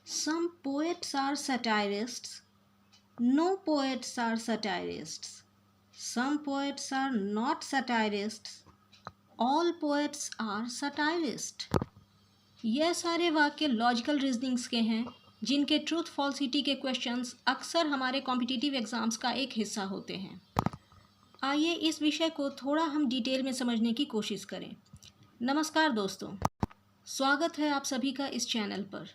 Some poets are satirists. No poets are satirists. Some poets are not satirists. All poets are satirists. यह सारे वाक्य logical reasonings के हैं जिनके truth falsity के क्वेश्चंस अक्सर हमारे कॉम्पिटिटिव एग्जाम्स का एक हिस्सा होते हैं। आइए इस विषय को थोड़ा हम डिटेल में समझने की कोशिश करें। नमस्कार दोस्तों, स्वागत है आप सभी का इस चैनल पर।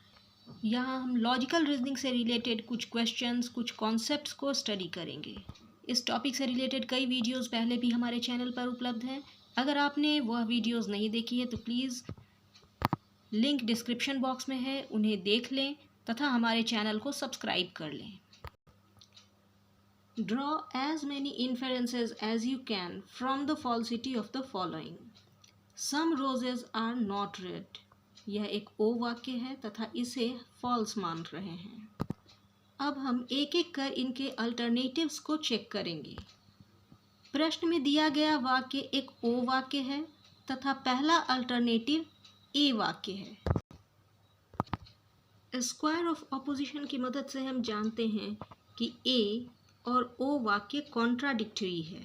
यहाँ हम लॉजिकल रीजनिंग से रिलेटेड कुछ क्वेश्चंस, कुछ कॉन्सेप्ट्स को स्टडी करेंगे। इस टॉपिक से रिलेटेड कई वीडियोस पहले भी हमारे चैनल पर उपलब्ध हैं। अगर आपने वह वीडियोस नहीं देखी है तो प्लीज़ लिंक डिस्क्रिप्शन बॉक्स में है, उन्हें देख लें तथा हमारे चैनल को सब्सक्राइब कर लें। Draw as many inferences as you can from the falsity of the following. Some roses are not red. यह एक ओ वाक्य है तथा इसे फॉल्स मान रहे हैं। अब हम एक एक कर इनके अल्टरनेटिव्स को चेक करेंगे। प्रश्न में दिया गया वाक्य एक ओ वाक्य है तथा पहला अल्टरनेटिव ए वाक्य है। स्क्वायर ऑफ ऑपोजिशन की मदद से हम जानते हैं कि ए और ओ वाक्य कॉन्ट्राडिक्टरी है।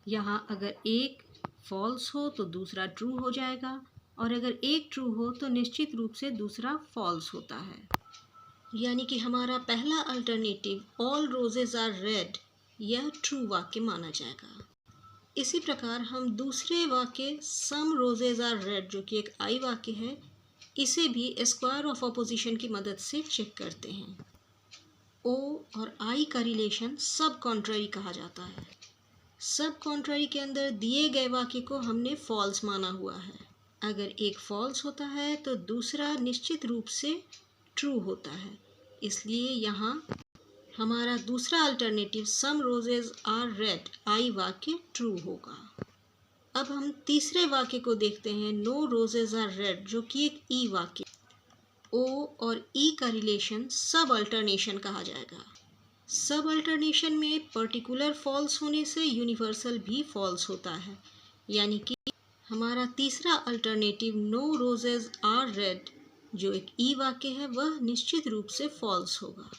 यहाँ अगर एक फॉल्स हो तो दूसरा ट्रू हो जाएगा और अगर एक ट्रू हो तो निश्चित रूप से दूसरा फॉल्स होता है। यानी कि हमारा पहला alternative all roses are red यह ट्रू वाक्य माना जाएगा। इसी प्रकार हम दूसरे वाक्य सम रोजेज आर रेड जो कि एक आई वाक्य है, इसे भी स्क्वायर ऑफ ऑपोजिशन की मदद से चेक करते हैं। ओ और आई का रिलेशन सब कॉन्ट्ररी कहा जाता है। सब कॉन्ट्ररी के अंदर दिए गए वाक्य को हमने फॉल्स माना हुआ है। अगर एक फॉल्स होता है तो दूसरा निश्चित रूप से ट्रू होता है, इसलिए यहाँ हमारा दूसरा alternative some roses are red I वाक्य ट्रू होगा। अब हम तीसरे वाक्य को देखते हैं नो रोजेज आर रेड जो कि एक ई वाक्य। ओ और ई का रिलेशन सब अल्टरनेशन कहा जाएगा। सब अल्टरनेशन में पर्टिकुलर फॉल्स होने से यूनिवर्सल भी फॉल्स होता है, यानी कि हमारा तीसरा alternative no roses are red जो एक ई वाक्य है वह निश्चित रूप से फॉल्स होगा।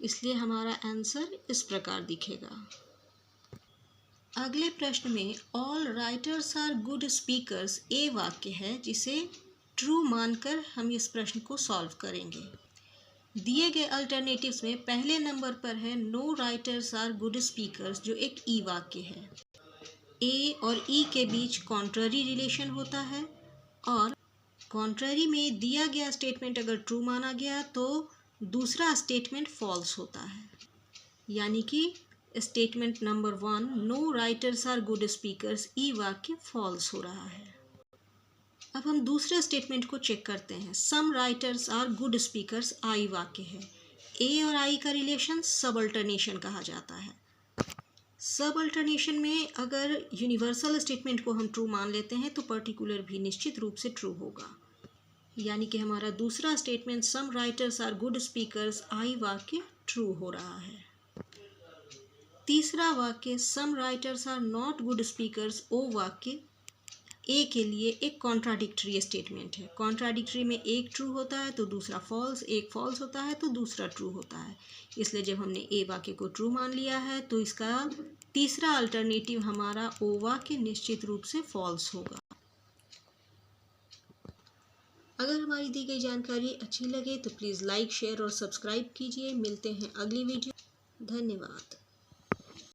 इसलिए हमारा आंसर इस प्रकार दिखेगा। अगले प्रश्न में all writers are good speakers A वाक्य है जिसे ट्रू मानकर हम इस प्रश्न को सॉल्व करेंगे। दिए गए अल्टरनेटिव्स में पहले नंबर पर है no writers are good speakers जो एक ई वाक्य है। ए और ई के बीच कॉन्ट्ररी रिलेशन होता है और कॉन्ट्ररी में दिया गया स्टेटमेंट अगर ट्रू माना गया तो दूसरा स्टेटमेंट फॉल्स होता है, यानी कि statement number 1 no writers are good speakers E वाक्य फॉल्स हो रहा है। अब हम दूसरे स्टेटमेंट को चेक करते हैं। सम writers are good speakers I वाक्य है। ए और आई का रिलेशन सब अल्टरनेशन कहा जाता है। सब अल्टरनेशन में अगर यूनिवर्सल स्टेटमेंट को हम ट्रू मान लेते हैं तो पर्टिकुलर भी निश्चित रूप से ट्रू होगा, यानी कि हमारा दूसरा statement some writers are good speakers I वाक्य ट्रू हो रहा है। तीसरा वाक्य some writers are not good speakers O वाक्य ए के लिए एक कॉन्ट्राडिक्टरी स्टेटमेंट है। कॉन्ट्राडिक्टरी में एक ट्रू होता है तो दूसरा फॉल्स, एक फॉल्स होता है तो दूसरा ट्रू होता है। इसलिए जब हमने ए वाक्य को ट्रू मान लिया है तो इसका तीसरा अल्टरनेटिव हमारा ओ वाक्य निश्चित रूप से फॉल्स होगा। अगर हमारी दी गई जानकारी अच्छी लगे तो प्लीज़ लाइक, शेयर और सब्सक्राइब कीजिए। मिलते हैं अगली वीडियो। धन्यवाद।